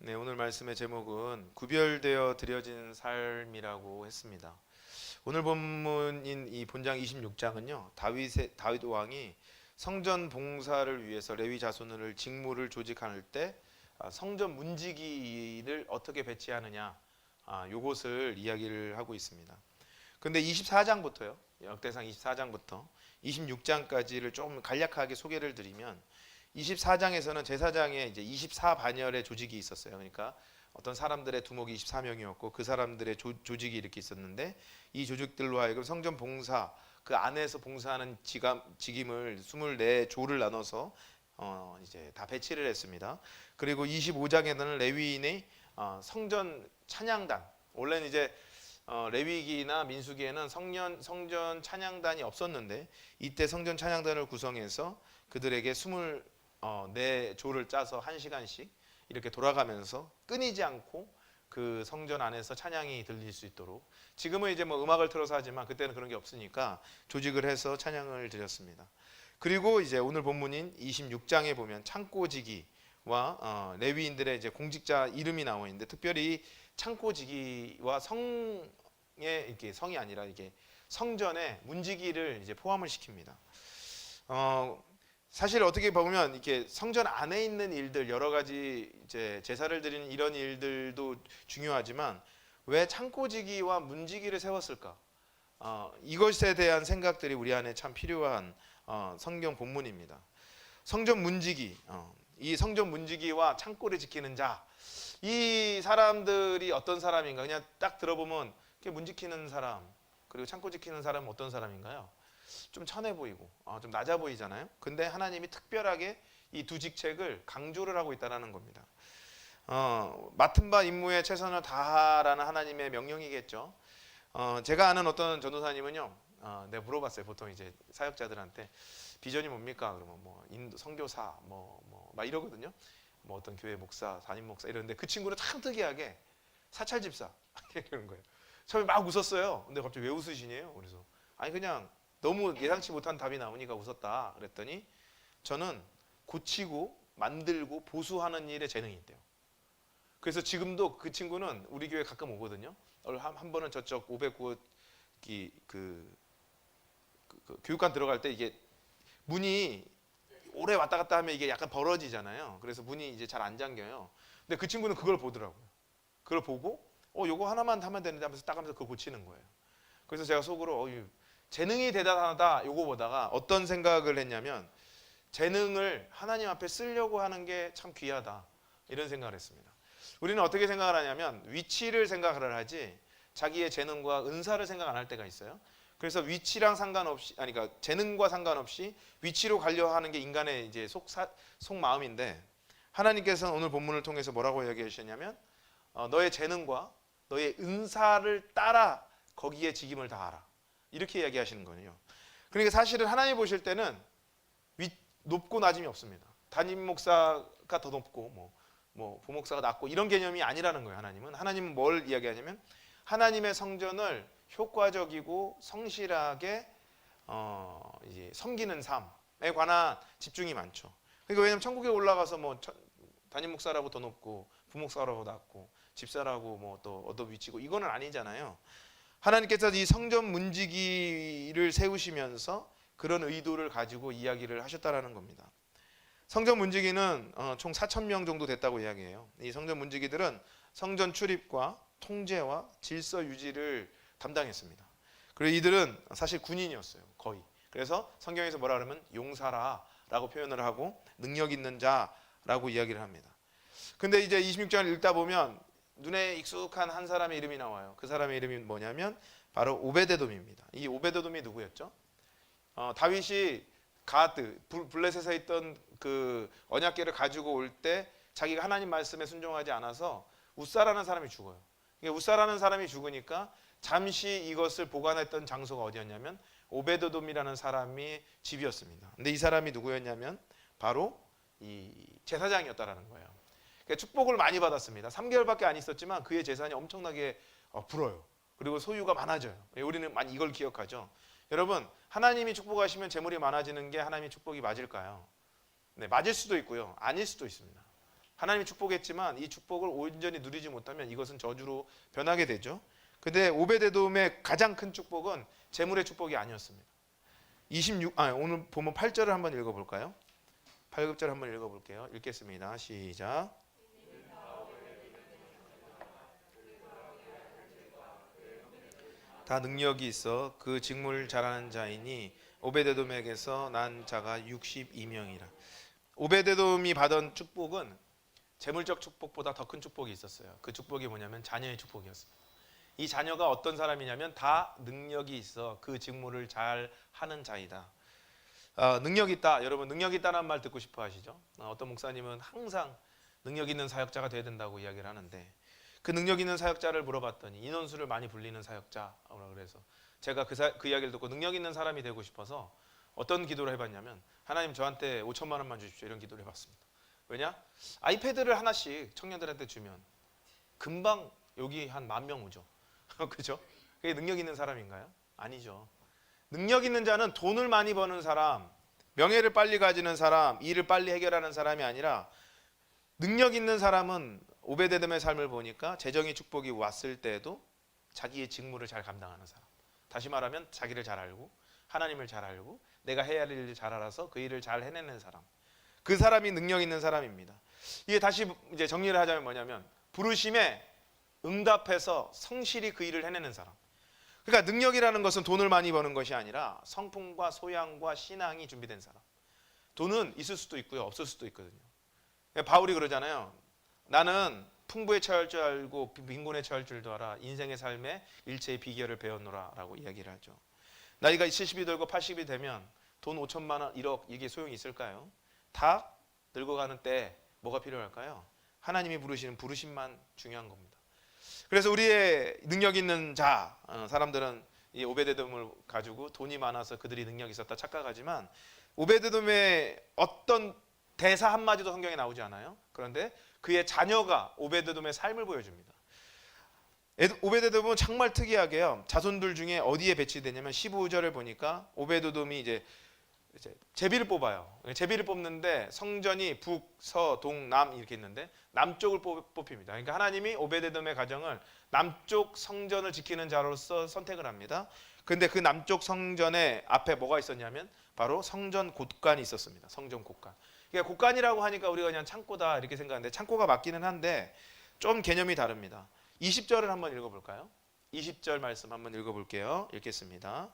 네, 오늘 말씀의 제목은 구별되어 드려진 삶이라고 했습니다. 오늘 본문인 이 본장 26장은요. 다윗 왕이 성전 봉사를 위해서 레위 자손을 직무를 조직할 때 성전 문지기를 어떻게 배치하느냐 요것을 이야기를 하고 있습니다. 근데 24장부터요. 역대상 24장부터 26장까지를 좀 간략하게 소개를 드리면 24장에서는 제사장의 이제 24반열의 조직이 있었어요. 그러니까 어떤 사람들의 두목이 24명이었고 그 사람들의 조직이 이렇게 있었는데 이 조직들로 하여금 성전 봉사 그 안에서 봉사하는 직임을 24조를 나눠서 이제 다 배치를 했습니다. 그리고 25장에는 레위인의 성전 찬양단 원래는 이제 레위기나 민수기에는 성전 찬양단이 없었는데 이때 성전 찬양단을 구성해서 그들에게 24조를 짜서 1시간씩 이렇게 돌아가면서 끊이지 않고 그 성전 안에서 찬양이 들릴 수 있도록 지금은 이제 뭐 음악을 틀어서 하지만 그때는 그런 게 없으니까 조직을 해서 찬양을 드렸습니다. 그리고 이제 오늘 본문인 26장에 보면 창고지기와 레위인들의 이제 공직자 이름이 나와 있는데 특별히 창고지기와 성에 이렇게 성이 아니라 이게 성전의 문지기를 이제 포함을 시킵니다. 사실 어떻게 보면 이렇게 성전 안에 있는 일들 여러 가지 이제 제사를 드리는 이런 일들도 중요하지만 왜 창고지기와 문지기를 세웠을까? 이것에 대한 생각들이 우리 안에 참 필요한 성경 본문입니다. 성전 문지기, 이 성전 문지기와 창고를 지키는 자, 이 사람들이 어떤 사람인가? 그냥 딱 들어보면 문 지키는 사람 그리고 창고 지키는 사람은 어떤 사람인가요? 좀 천해 보이고 좀 낮아 보이잖아요. 근데 하나님이 특별하게 이 두 직책을 강조를 하고 있다는 겁니다. 맡은 바 임무에 최선을 다하라는 하나님의 명령이겠죠. 제가 아는 어떤 전도사님은요, 내가 물어봤어요. 보통 이제 사역자들한테 비전이 뭡니까? 그러면 뭐 인도 선교사 막 이러거든요. 뭐 어떤 교회 목사, 담임 목사 이러는데 그 친구는 참 특이하게 사찰 집사 이러는 거예요. 처음에 막 웃었어요. 근데 갑자기 왜 웃으시냐요? 그래서 아니 그냥 너무 예상치 못한 답이 나오니까 웃었다 그랬더니 저는 고치고 만들고 보수하는 일에 재능이 있대요. 그래서 지금도 그 친구는 우리 교회 가끔 오거든요. 한 번은 저쪽 509 교육관 들어갈 때 이게 문이 오래 왔다 갔다 하면 이게 약간 벌어지잖아요. 그래서 문이 이제 잘 안 잠겨요. 근데 그 친구는 그걸 보더라고요. 그걸 보고 요거 하나만 하면 되는데 하면서 딱 하면서 그걸 고치는 거예요. 그래서 제가 속으로 재능이 대단하다 요거 보다가 어떤 생각을 했냐면 재능을 하나님 앞에 쓰려고 하는 게 참 귀하다 이런 생각을 했습니다. 우리는 어떻게 생각을 하냐면 위치를 생각을 하지 자기의 재능과 은사를 생각 안 할 때가 있어요. 그래서 위치랑 상관없이 그러니까 재능과 상관없이 위치로 가려 하는 게 인간의 이제 속마음인데 하나님께서는 오늘 본문을 통해서 뭐라고 얘기하셨냐면 너의 재능과 너의 은사를 따라 거기에 직임을 다하라. 이렇게 이야기하시는 거예요. 그러니까 사실은 하나님 보실 때는 높고 낮음이 없습니다. 담임 목사가 더 높고 뭐 부목사가 낮고 이런 개념이 아니라는 거예요. 하나님은 뭘 이야기하냐면 하나님의 성전을 효과적이고 성실하게 이제 섬기는 삶에 관한 집중이 많죠. 그러니까 왜냐하면 천국에 올라가서 뭐 담임 목사라고 더 높고 부목사라고 낮고 집사라고 뭐 또 얻어 위치고 이거는 아니잖아요. 하나님께서 이 성전 문지기를 세우시면서 그런 의도를 가지고 이야기를 하셨다라는 겁니다. 성전 문지기는 총 4,000명 정도 됐다고 이야기해요. 이 성전 문지기들은 성전 출입과 통제와 질서 유지를 담당했습니다. 그리고 이들은 사실 군인이었어요. 거의. 그래서 성경에서 뭐라 그러면 용사라라고 표현을 하고 능력 있는 자라고 이야기를 합니다. 근데 이제 26장을 읽다 보면 눈에 익숙한 한 사람의 이름이 나와요. 그 사람의 이름이 뭐냐면 바로 오베데돔입니다. 이 오베데돔이 누구였죠? 다윗이 가드 블레셋에 있던 그 언약궤를 가지고 올 때 자기가 하나님 말씀에 순종하지 않아서 우사라는 사람이 죽어요. 우사라는 사람이 죽으니까 잠시 이것을 보관했던 장소가 어디였냐면 오베데돔이라는 사람이 집이었습니다. 근데 이 사람이 누구였냐면 바로 이 제사장이었다라는 거예요. 그러니까 축복을 많이 받았습니다. 3개월밖에 안 있었지만 그의 재산이 엄청나게 불어요. 그리고 소유가 많아져요. 우리는 많이 이걸 기억하죠. 여러분 하나님이 축복하시면 재물이 많아지는 게 하나님의 축복이 맞을까요? 네, 맞을 수도 있고요. 아닐 수도 있습니다. 하나님이 축복했지만 이 축복을 온전히 누리지 못하면 이것은 저주로 변하게 되죠. 근데 오베데돔의 가장 큰 축복은 재물의 축복이 아니었습니다. 오늘 보면 8절을 한번 읽어볼까요? 8절 한번 읽어볼게요. 읽겠습니다. 시작. 다 능력이 있어 그 직무를 잘하는 자이니 오베데돔에게서 난 자가 62명이라. 오베데돔이 받은 축복은 재물적 축복보다 더 큰 축복이 있었어요. 그 축복이 뭐냐면 자녀의 축복이었습니다. 이 자녀가 어떤 사람이냐면 다 능력이 있어 그 직무를 잘 하는 자이다. 능력 있다. 여러분 능력 있다는 말 듣고 싶어 하시죠? 어떤 목사님은 항상 능력 있는 사역자가 돼야 된다고 이야기를 하는데 그 능력 있는 사역자를 물어봤더니 인원수를 많이 불리는 사역자라고 그래서 제가 그 이야기를 듣고 능력 있는 사람이 되고 싶어서 어떤 기도를 해봤냐면 하나님 저한테 5천만 원만 주십시오 이런 기도를 해봤습니다. 왜냐? 아이패드를 하나씩 청년들한테 주면 금방 여기 한 10,000명 오죠. 그죠? 그게 능력 있는 사람인가요? 아니죠. 능력 있는 자는 돈을 많이 버는 사람, 명예를 빨리 가지는 사람, 일을 빨리 해결하는 사람이 아니라 능력 있는 사람은 오베데돔의 삶을 보니까 재정의 축복이 왔을 때에도 자기의 직무를 잘 감당하는 사람. 다시 말하면 자기를 잘 알고 하나님을 잘 알고 내가 해야 할 일을 잘 알아서 그 일을 잘 해내는 사람. 그 사람이 능력 있는 사람입니다. 이게 다시 이제 정리를 하자면 뭐냐면 부르심에 응답해서 성실히 그 일을 해내는 사람. 그러니까 능력이라는 것은 돈을 많이 버는 것이 아니라 성품과 소양과 신앙이 준비된 사람. 돈은 있을 수도 있고요, 없을 수도 있거든요. 바울이 그러잖아요. 나는 풍부에 처할 줄 알고 빈곤에 처할 줄도 알아. 인생의 삶의 일체의 비결을 배웠노라라고 이야기를 하죠. 나이가 70이 되고 80이 되면 돈 5천만 원, 1억 이게 소용이 있을까요? 다 늙어가는 때 뭐가 필요할까요? 하나님이 부르시는 부르심만 중요한 겁니다. 그래서 우리의 능력 있는 자 사람들은 이 오베데돔을 가지고 돈이 많아서 그들이 능력이 있었다 착각하지만 오베데돔의 어떤 대사 한마디도 성경에 나오지 않아요. 그런데 그의 자녀가 오베데돔의 삶을 보여줍니다. 오베데돔은 정말 특이하게요. 자손들 중에 어디에 배치되냐면 15절을 보니까 오베데돔이 이제 제비를 뽑아요. 제비를 뽑는데 성전이 북, 서, 동, 남 이렇게 있는데 남쪽을 뽑힙니다. 그러니까 하나님이 오베데돔의 가정을 남쪽 성전을 지키는 자로서 선택을 합니다. 그런데 그 남쪽 성전의 앞에 뭐가 있었냐면 바로 성전 곳간이 있었습니다. 성전 곳간. 그러니까 곳간이라고 하니까 우리가 그냥 창고다 이렇게 생각하는데 창고가 맞기는 한데 좀 개념이 다릅니다. 20절을 한번 읽어볼까요? 20절 말씀 한번 읽어볼게요. 읽겠습니다.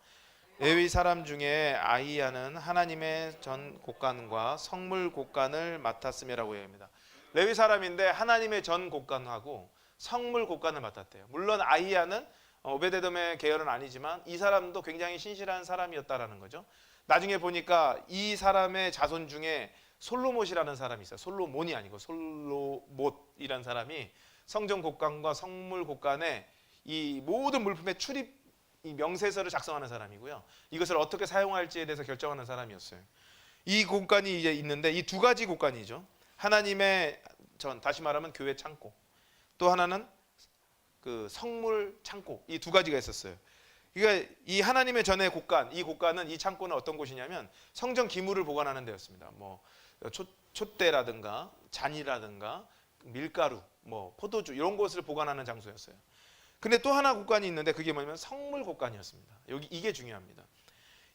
레위 사람 중에 아이야는 하나님의 전 곳간과 성물 곳간을 맡았음이라고 얘기합니다. 레위 사람인데 하나님의 전 곳간하고 성물 곳간을 맡았대요. 물론 아이야는 오베데돔의 계열은 아니지만 이 사람도 굉장히 신실한 사람이었다라는 거죠. 나중에 보니까 이 사람의 자손 중에 솔로못이라는 사람이 있어요. 솔로몬이 아니고 솔로못이라는 사람이 성전 곳간과 성물 곳간에 이 모든 물품의 출입 이 명세서를 작성하는 사람이고요. 이것을 어떻게 사용할지에 대해서 결정하는 사람이었어요. 이 곳간이 이제 있는데 이 두 가지 곳간이죠. 하나님의 전 다시 말하면 교회 창고. 또 하나는 그 성물 창고. 이 두 가지가 있었어요. 그러니까 이 하나님의 전의 곳간, 이 곳간은 이 창고는 어떤 곳이냐면 성전 기물을 보관하는 데였습니다. 뭐 촛대라든가 잔이라든가 밀가루, 뭐 포도주 이런 것을 보관하는 장소였어요. 근데 또 하나 곳간이 있는데 그게 뭐냐면 성물 곳간이었습니다. 여기 이게 중요합니다.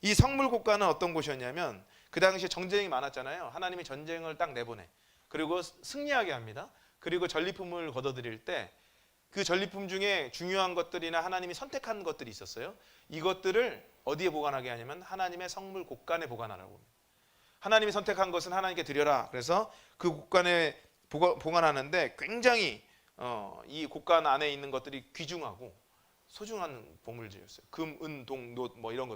이 성물 곳간은 어떤 곳이었냐면 그 당시에 전쟁이 많았잖아요. 하나님이 전쟁을 딱 내보내. 그리고 승리하게 합니다. 그리고 전리품을 걷어들일 때 그 전리품 중에 중요한 것들이나 하나님이 선택한 것들이 있었어요. 이것들을 어디에 보관하게 하냐면 하나님의 성물 곳간에 보관하라고 합니다. 하나님이 선택한 것은 하나님께 드려라. 그래서 그 곳간에 보관하는데 굉장히 이 곳간 안에 있는 것들이 귀중하고 소중한 보물들이었어요. 금, 은, 동, 놋 뭐 이런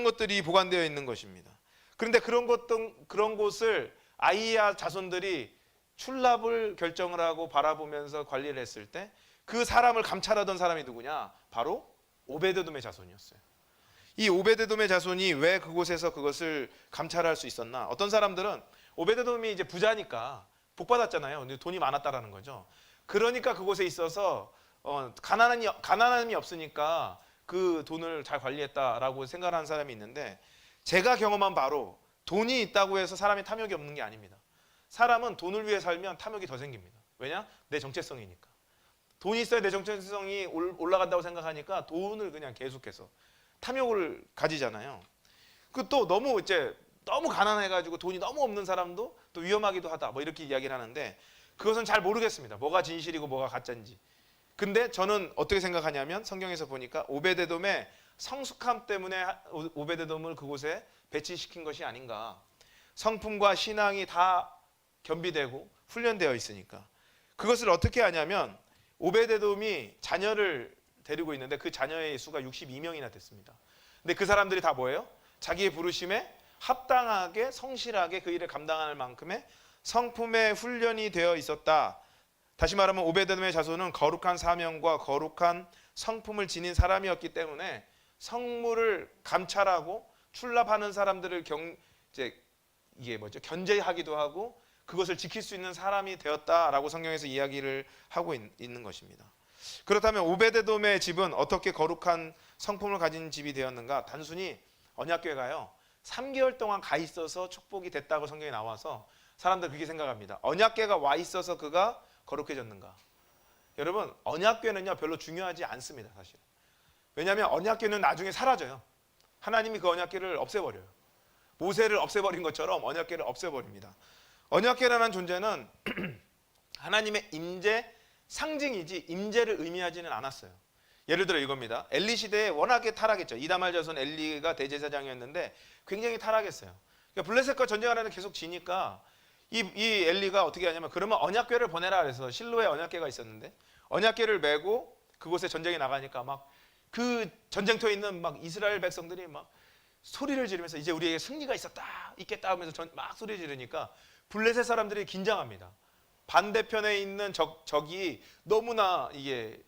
것들이 보관되어 있는 것입니다. 그런데 그런 곳을 아이야 자손들이 출납을 결정을 하고 바라보면서 관리를 했을 때 그 사람을 감찰하던 사람이 누구냐? 바로 오베데돔의 자손이었어요. 이 오베데돔의 자손이 왜 그곳에서 그것을 감찰할 수 있었나? 어떤 사람들은 오베데돔이 이제 부자니까 복 받았잖아요. 돈이 많았다라는 거죠. 그러니까 그곳에 있어서 가난함이 없으니까 그 돈을 잘 관리했다라고 생각하는 사람이 있는데 제가 경험한 바로 돈이 있다고 해서 사람이 탐욕이 없는 게 아닙니다. 사람은 돈을 위해 살면 탐욕이 더 생깁니다. 왜냐? 내 정체성이니까. 돈이 있어야 내 정체성이 올라간다고 생각하니까 돈을 그냥 계속해서 탐욕을 가지잖아요. 그 또 너무 가난해가지고 돈이 너무 없는 사람도 또 위험하기도 하다. 뭐 이렇게 이야기를 하는데 그것은 잘 모르겠습니다. 뭐가 진실이고 뭐가 가짜인지. 근데 저는 어떻게 생각하냐면 성경에서 보니까 오베데돔의 성숙함 때문에 오베데돔을 그곳에 배치시킨 것이 아닌가. 성품과 신앙이 다 겸비되고 훈련되어 있으니까. 그것을 어떻게 하냐면 오베데돔이 자녀를 데리고 있는데 그 자녀의 수가 62명이나 됐습니다. 근데 그 사람들이 다 뭐예요? 자기의 부르심에 합당하게 성실하게 그 일을 감당할 만큼의 성품의 훈련이 되어 있었다. 다시 말하면 오베데돔의 자손은 거룩한 사명과 거룩한 성품을 지닌 사람이었기 때문에 성물을 감찰하고 출납하는 사람들을 견제하기도 하고 그것을 지킬 수 있는 사람이 되었다라고 성경에서 이야기를 하고 있는 것입니다. 그렇다면 오베데돔의 집은 어떻게 거룩한 성품을 가진 집이 되었는가? 단순히 언약궤가요 3개월 동안 가 있어서 축복이 됐다고 성경에 나와서 사람들 그렇게 생각합니다. 언약궤가 와 있어서 그가 거룩해졌는가? 여러분 언약궤는요 별로 중요하지 않습니다. 사실. 왜냐하면 언약궤는 나중에 사라져요. 하나님이 그 언약궤를 없애버려요. 모세를 없애버린 것처럼 언약궤를 없애버립니다. 언약궤라는 존재는 하나님의 임재 상징이지 임재를 의미하지는 않았어요. 예를 들어 이겁니다. 엘리 시대에 워낙에 타락했죠. 이다말 자손 엘리가 대제사장이었는데 굉장히 타락했어요. 그러니까 블레셋과 전쟁하려는 계속 지니까 이 엘리가 어떻게 하냐면 그러면 언약궤를 보내라 그래서 실로에 언약궤가 있었는데 언약궤를 메고 그곳에 전쟁에 나가니까 막 그 전쟁터에 있는 막 이스라엘 백성들이 막 소리를 지르면서 이제 우리에게 승리가 있겠다 하면서 막 소리 지르니까 블레셋 사람들이 긴장합니다. 반대편에 있는 적이 너무나 이게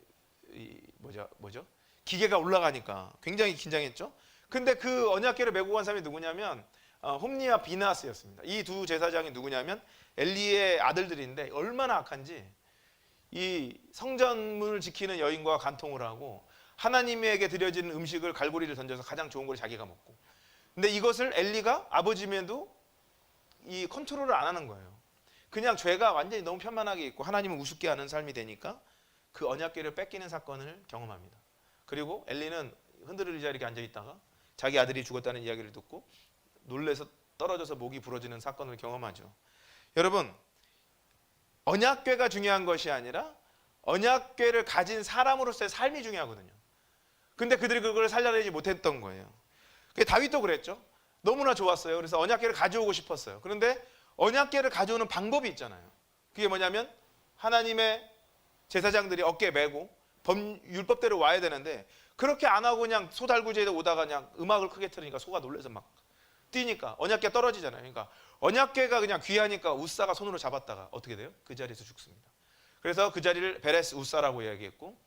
기계가 올라가니까 굉장히 긴장했죠. 근데 그 언약궤를 메고 간 사람이 누구냐면 홈니와 비나스였습니다. 이 두 제사장이 누구냐면 엘리의 아들들인데 얼마나 악한지 이 성전문을 지키는 여인과 간통을 하고 하나님에게 드려지는 음식을 갈고리를 던져서 가장 좋은 걸 자기가 먹고. 근데 이것을 엘리가 아버지임에도 이 컨트롤을 안 하는 거예요. 그냥 죄가 완전히 너무 편만하게 있고 하나님을 우습게 하는 삶이 되니까 그 언약궤를 뺏기는 사건을 경험합니다. 그리고 엘리는 흔들리자 이렇게 앉아 있다가 자기 아들이 죽었다는 이야기를 듣고 놀래서 떨어져서 목이 부러지는 사건을 경험하죠. 여러분 언약궤가 중요한 것이 아니라 언약궤를 가진 사람으로서의 삶이 중요하거든요. 근데 그들이 그걸 살려내지 못했던 거예요. 다윗도 그랬죠. 너무나 좋았어요. 그래서 언약궤를 가져오고 싶었어요. 그런데 언약궤를 가져오는 방법이 있잖아요. 그게 뭐냐면 하나님의 제사장들이 어깨에 메고 율법대로 와야 되는데 그렇게 안 하고 그냥 소달구지에다 오다가 그냥 음악을 크게 틀으니까 소가 놀라서 막 뛰니까 언약궤 떨어지잖아요. 그러니까 언약궤가 그냥 귀하니까 우사가 손으로 잡았다가 어떻게 돼요? 그 자리에서 죽습니다. 그래서 그 자리를 베레스 우사라고 이야기했고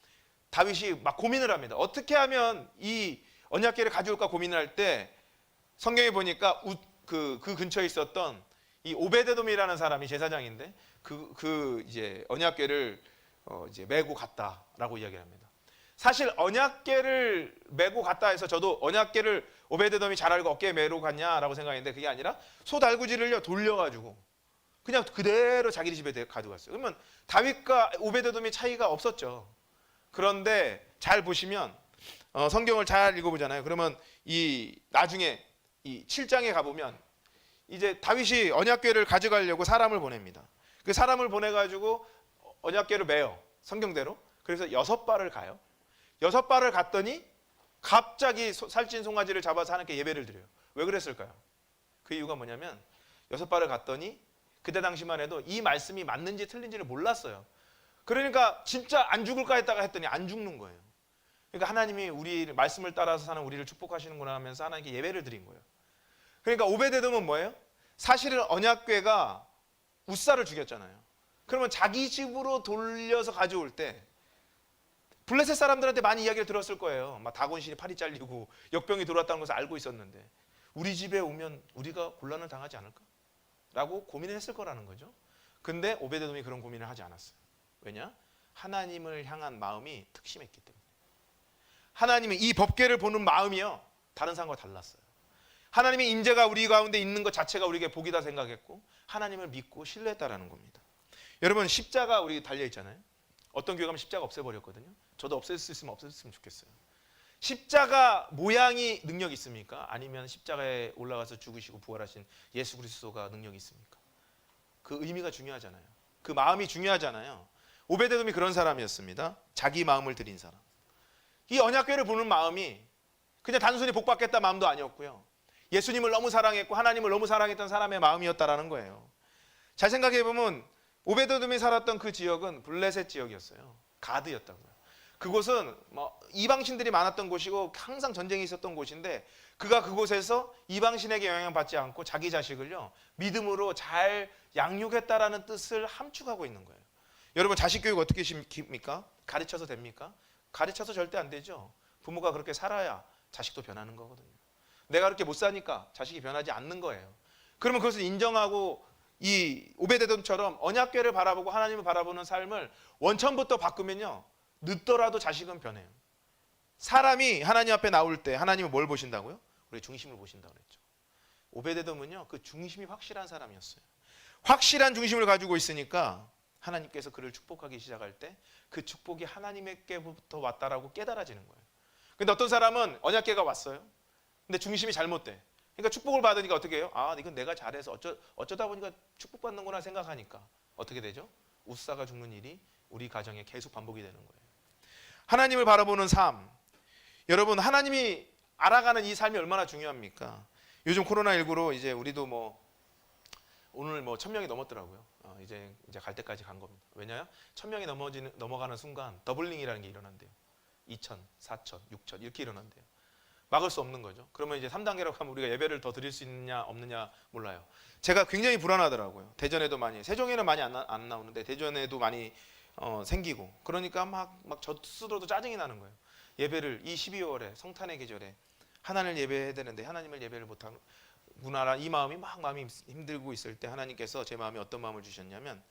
다윗이 막 고민을 합니다. 어떻게 하면 이 언약궤를 가져올까 고민을 할 때 성경에 보니까 그 근처에 있었던 이 오베데돔이라는 사람이 제사장인데 이제 언약궤를 이제 메고 갔다라고 이야기합니다. 사실 언약궤를 메고 갔다 해서 저도 언약궤를 오베데돔이 잘 알고 어깨에 메고 갔냐라고 생각했는데 그게 아니라 소달구지를요 돌려가지고 그냥 그대로 자기 집에 가져갔어요. 그러면 다윗과 오베데돔이 차이가 없었죠. 그런데 잘 보시면 성경을 잘 읽어보잖아요. 그러면 나중에 이 7장에 가보면 이제 다윗이 언약궤를 가져가려고 사람을 보냅니다. 그 사람을 보내가지고 언약궤를 메요. 성경대로. 그래서 6발을 가요. 6발을 갔더니 갑자기 살찐 송아지를 잡아서 하나님께 예배를 드려요. 왜 그랬을까요? 그 이유가 뭐냐면 6발을 갔더니 그때 당시만 해도 이 말씀이 맞는지 틀린지를 몰랐어요. 그러니까 진짜 안 죽을까 했더니 안 죽는 거예요. 그러니까 하나님이 우리 말씀을 따라서 사는 우리를 축복하시는구나 하면서 하나님께 예배를 드린 거예요. 그러니까 오베데돔은 뭐예요? 사실은 언약궤가 우사를 죽였잖아요. 그러면 자기 집으로 돌려서 가져올 때 블레셋 사람들한테 많이 이야기를 들었을 거예요. 막 다곤신이 팔이 잘리고 역병이 들어왔다는 것을 알고 있었는데 우리 집에 오면 우리가 곤란을 당하지 않을까? 라고 고민을 했을 거라는 거죠. 근데 오베데돔이 그런 고민을 하지 않았어요. 왜냐? 하나님을 향한 마음이 특심했기 때문에. 하나님이 이 법궤를 보는 마음이요 다른 사람과 달랐어요. 하나님의 임재가 우리 가운데 있는 것 자체가 우리에게 복이다 생각했고 하나님을 믿고 신뢰했다라는 겁니다. 여러분 십자가 우리 달려 있잖아요. 어떤 교회 가면 십자가 없애버렸거든요. 저도 없앨 수 있으면 없앴으면 좋겠어요. 십자가 모양이 능력이 있습니까? 아니면 십자가에 올라가서 죽으시고 부활하신 예수 그리스도가 능력이 있습니까? 그 의미가 중요하잖아요. 그 마음이 중요하잖아요. 오베데돔이 그런 사람이었습니다. 자기 마음을 드린 사람. 이 언약궤를 보는 마음이 그냥 단순히 복받겠다 마음도 아니었고요. 예수님을 너무 사랑했고 하나님을 너무 사랑했던 사람의 마음이었다라는 거예요. 잘 생각해 보면 오베데돔이 살았던 그 지역은 블레셋 지역이었어요. 가드였다고요. 그곳은 이방신들이 많았던 곳이고 항상 전쟁이 있었던 곳인데 그가 그곳에서 이방신에게 영향받지 않고 자기 자식을요 믿음으로 잘 양육했다라는 뜻을 함축하고 있는 거예요. 여러분 자식 교육 어떻게 시킵니까? 가르쳐서 됩니까? 가르쳐서 절대 안 되죠. 부모가 그렇게 살아야 자식도 변하는 거거든요. 내가 그렇게 못 사니까 자식이 변하지 않는 거예요. 그러면 그것을 인정하고 이 오베데돔처럼 언약궤를 바라보고 하나님을 바라보는 삶을 원천부터 바꾸면요 늦더라도 자식은 변해요. 사람이 하나님 앞에 나올 때 하나님은 뭘 보신다고요? 우리의 중심을 보신다고 그랬죠. 오베데돔은요 그 중심이 확실한 사람이었어요. 확실한 중심을 가지고 있으니까 하나님께서 그를 축복하기 시작할 때 그 축복이 하나님께부터 왔다라고 깨달아지는 거예요. 근데 어떤 사람은 언약궤가 왔어요. 근데 중심이 잘못돼. 그러니까 축복을 받으니까 어떻게 해요? 아 이건 내가 잘해서 어쩌다 보니까 축복받는구나 생각하니까 어떻게 되죠? 웃사가 죽는 일이 우리 가정에 계속 반복이 되는 거예요. 하나님을 바라보는 삶. 여러분 하나님이 알아가는 이 삶이 얼마나 중요합니까? 요즘 코로나19로 이제 우리도 오늘 1000명이 넘었더라고요. 이제 갈 때까지 간 겁니다. 왜냐요? 1000명이 넘어가는 순간 더블링이라는 게 일어난대요. 2000, 4000, 6000 이렇게 일어난대요. 막을 수 없는 거죠. 그러면 이제 3단계라고 하면 우리가 예배를 더 드릴 수 있느냐 없느냐 몰라요. 제가 굉장히 불안하더라고요. 대전에도 많이, 세종에는 많이 안 나오는데 대전에도 많이 생기고 그러니까 막 저 스스로도 짜증이 나는 거예요. 예배를 이 12월에 성탄의 계절에 하나님을 예배해야 되는데 하나님을 예배를 못하는 구나라 이 마음이 마음이 힘들고 있을 때 하나님께서 제 마음에 어떤 마음을 주셨냐면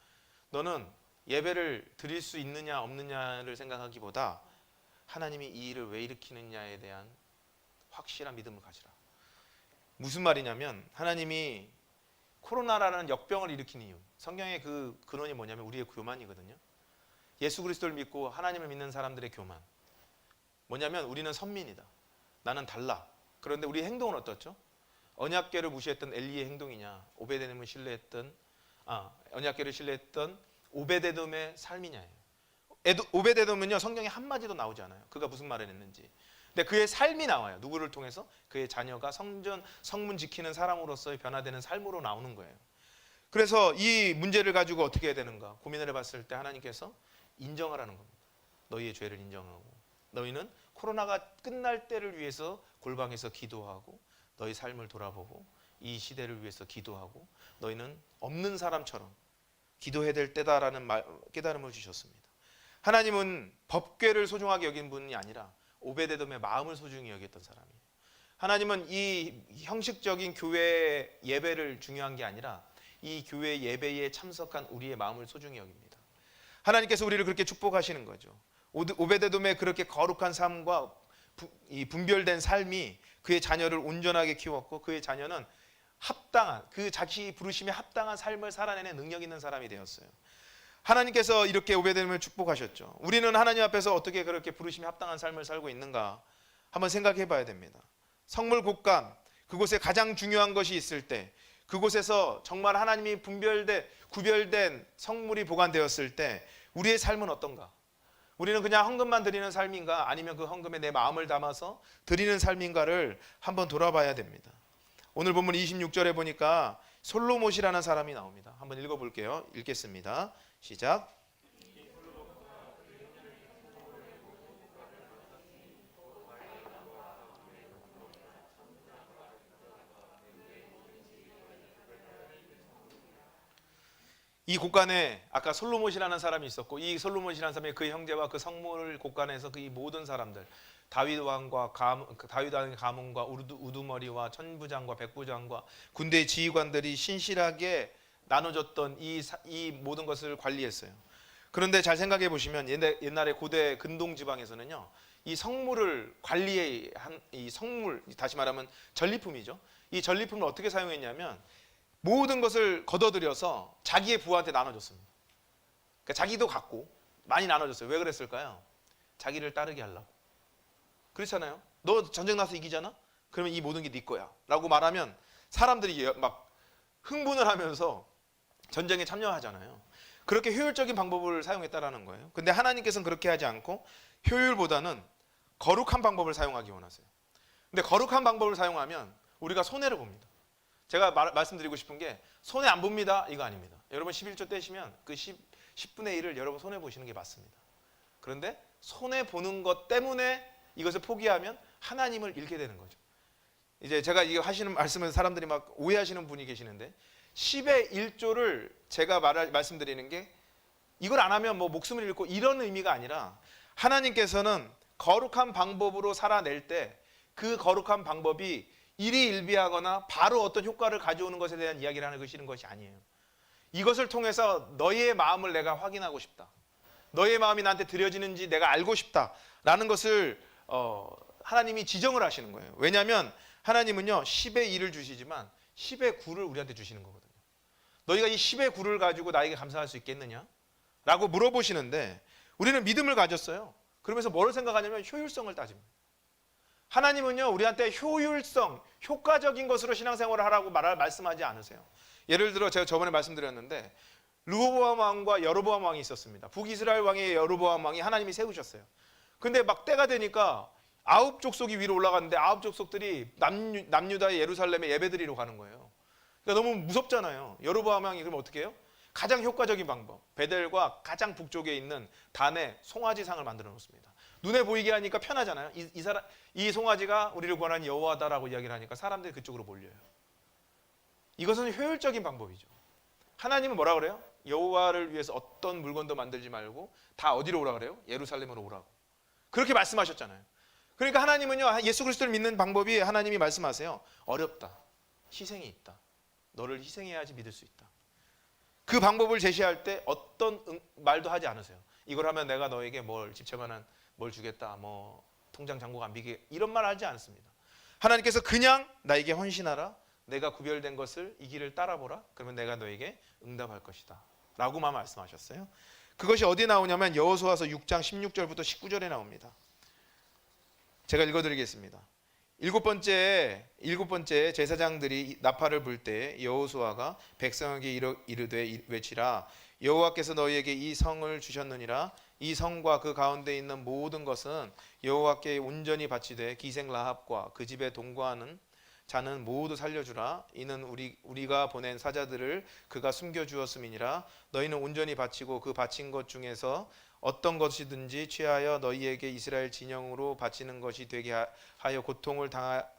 너는 예배를 드릴 수 있느냐 없느냐를 생각하기보다 하나님이 이 일을 왜 일으키느냐에 대한 확실한 믿음을 가지라. 무슨 말이냐면 하나님이 코로나라는 역병을 일으킨 이유 성경의 그 근원이 뭐냐면 우리의 교만이거든요. 예수 그리스도를 믿고 하나님을 믿는 사람들의 교만 뭐냐면 우리는 선민이다. 나는 달라. 그런데 우리의 행동은 어떻죠? 언약궤를 무시했던 엘리의 행동이냐 오베데돔을 신뢰했던 언약궤를 신뢰했던 오베데돔의 삶이냐예요. 오베데돔은요 성경에 한마디도 나오지 않아요. 그가 무슨 말을 했는지. 근데 그의 삶이 나와요. 누구를 통해서? 그의 자녀가 성문 지키는 사람으로서의 변화되는 삶으로 나오는 거예요. 그래서 이 문제를 가지고 어떻게 해야 되는가 고민을 해봤을 때 하나님께서 인정하라는 겁니다. 너희의 죄를 인정하고 너희는 코로나가 끝날 때를 위해서 골방에서 기도하고 너희 삶을 돌아보고 이 시대를 위해서 기도하고 너희는 없는 사람처럼 기도해야 될 때다라는 깨달음을 주셨습니다. 하나님은 법궤를 소중하게 여긴 분이 아니라 오베데돔의 마음을 소중히 여겼던 사람이에요. 하나님은 이 형식적인 교회 예배를 중요한 게 아니라 이 교회 예배에 참석한 우리의 마음을 소중히 여깁니다. 하나님께서 우리를 그렇게 축복하시는 거죠. 오베데돔의 그렇게 거룩한 삶과 이 분별된 삶이 그의 자녀를 온전하게 키웠고 그의 자녀는 합당한 그 자기 부르심에 합당한 삶을 살아내는 능력 있는 사람이 되었어요. 하나님께서 이렇게 오베데돔을 축복하셨죠. 우리는 하나님 앞에서 어떻게 그렇게 부르심에 합당한 삶을 살고 있는가 한번 생각해 봐야 됩니다. 성물 곳간 그곳에 가장 중요한 것이 있을 때 그곳에서 정말 하나님이 구별된 성물이 보관되었을 때 우리의 삶은 어떤가? 우리는 그냥 헌금만 드리는 삶인가 아니면 그 헌금에 내 마음을 담아서 드리는 삶인가를 한번 돌아봐야 됩니다. 오늘 본문 26절에 보니까 솔로몬이라는 사람이 나옵니다. 한번 읽어볼게요. 읽겠습니다. 시작. 이 곳간에 아까 솔로몬이라는 사람이 있었고 이 솔로몬이라는 사람이 그 형제와 그 성물 곳간에서 그 모든 사람들 다윗 왕의 가문과 우두머리와 천부장과 백부장과 군대 지휘관들이 신실하게 나눠줬던 이 모든 것을 관리했어요. 그런데 잘 생각해 보시면 옛날에 고대 근동 지방에서는요 이 성물을 관리한 이 성물, 다시 말하면 전리품이죠. 이 전리품을 어떻게 사용했냐면 모든 것을 걷어들여서 자기의 부하한테 나눠줬습니다. 그러니까 자기도 갖고 많이 나눠줬어요. 왜 그랬을까요? 자기를 따르게 하려고. 그렇잖아요. 너 전쟁 나서 이기잖아? 그러면 이 모든 게 네 거야 라고 말하면 사람들이 막 흥분을 하면서 전쟁에 참여하잖아요. 그렇게 효율적인 방법을 사용했다라는 거예요. 근데 하나님께서는 그렇게 하지 않고 효율보다는 거룩한 방법을 사용하기 원하세요. 근데 거룩한 방법을 사용하면 우리가 손해를 봅니다. 제가 말씀드리고 싶은 게 손해 안 봅니다 이거 아닙니다. 여러분 11조 떼시면 그 10분의 1을 여러분 손해 보시는 게 맞습니다. 그런데 손해 보는 것 때문에 이것을 포기하면 하나님을 잃게 되는 거죠. 이제 제가 이거 하시는 말씀을 사람들이 막 오해하시는 분이 계시는데 10의 1조를 제가 말씀드리는 게 이걸 안 하면 뭐 목숨을 잃고 이런 의미가 아니라 하나님께서는 거룩한 방법으로 살아낼 때 그 거룩한 방법이 일희일비하거나 바로 어떤 효과를 가져오는 것에 대한 이야기를 하는 것이 아니에요. 이것을 통해서 너희의 마음을 내가 확인하고 싶다. 너희의 마음이 나한테 드려지는지 내가 알고 싶다라는 것을 하나님이 지정을 하시는 거예요. 왜냐하면 하나님은요 10의 1을 주시지만 10의 9를 우리한테 주시는 거거든요. 너희가 이 10의 9를 가지고 나에게 감사할 수 있겠느냐? 라고 물어보시는데 우리는 믿음을 가졌어요. 그러면서 뭘 생각하냐면 효율성을 따집니다. 하나님은요 우리한테 효율성, 효과적인 것으로 신앙생활을 하라고 말씀하지 않으세요. 예를 들어 제가 저번에 말씀드렸는데 르호보암 왕과 여로보암 왕이 있었습니다. 북이스라엘 왕의 여로보암 왕이 하나님이 세우셨어요. 근데 막 때가 되니까 9족속이 위로 올라갔는데 9족속들이 남유다의 예루살렘에 예배드리러 가는 거예요. 그러니까 너무 무섭잖아요. 여로보암 왕이 그러면 어떻게 해요? 가장 효과적인 방법, 베델과 가장 북쪽에 있는 단에 송아지상을 만들어 놓습니다. 눈에 보이게 하니까 편하잖아요. 이 송아지가 우리를 구원한 여호와다라고 이야기를 하니까 사람들이 그쪽으로 몰려요. 이것은 효율적인 방법이죠. 하나님은 뭐라 그래요? 여호와를 위해서 어떤 물건도 만들지 말고 다 어디로 오라 그래요? 예루살렘으로 오라고. 그렇게 말씀하셨잖아요. 그러니까 하나님은요 예수 그리스도를 믿는 방법이 하나님이 말씀하세요. 어렵다. 희생이 있다. 너를 희생해야지 믿을 수 있다. 그 방법을 제시할 때 어떤 말도 하지 않으세요. 이걸 하면 내가 너에게 집채만한 뭘 주겠다. 뭐 통장 잔고가 안 비게 이런 말 하지 않습니다. 하나님께서 그냥 나에게 헌신하라. 내가 구별된 것을 이 길을 따라보라. 그러면 내가 너에게 응답할 것이다. 라고만 말씀하셨어요. 그것이 어디 나오냐면 여호수아서 6장 16절부터 19절에 나옵니다. 제가 읽어드리겠습니다. 일곱 번째 제사장들이 나팔을 불 때 여호수아가 백성에게 이르되 외치라. 여호와께서 너희에게 이 성을 주셨느니라. 이 성과 그 가운데 있는 모든 것은 여호와께 온전히 바치되 기생 라합과 그 집에 동거하는 자는 모두 살려주라. 이는 우리가 보낸 사자들을 그가 숨겨주었음이니라. 너희는 온전히 바치고 그 바친 것 중에서 어떤 것이든지 취하여 너희에게 이스라엘 진영으로 바치는 것이 되게 하여 고통을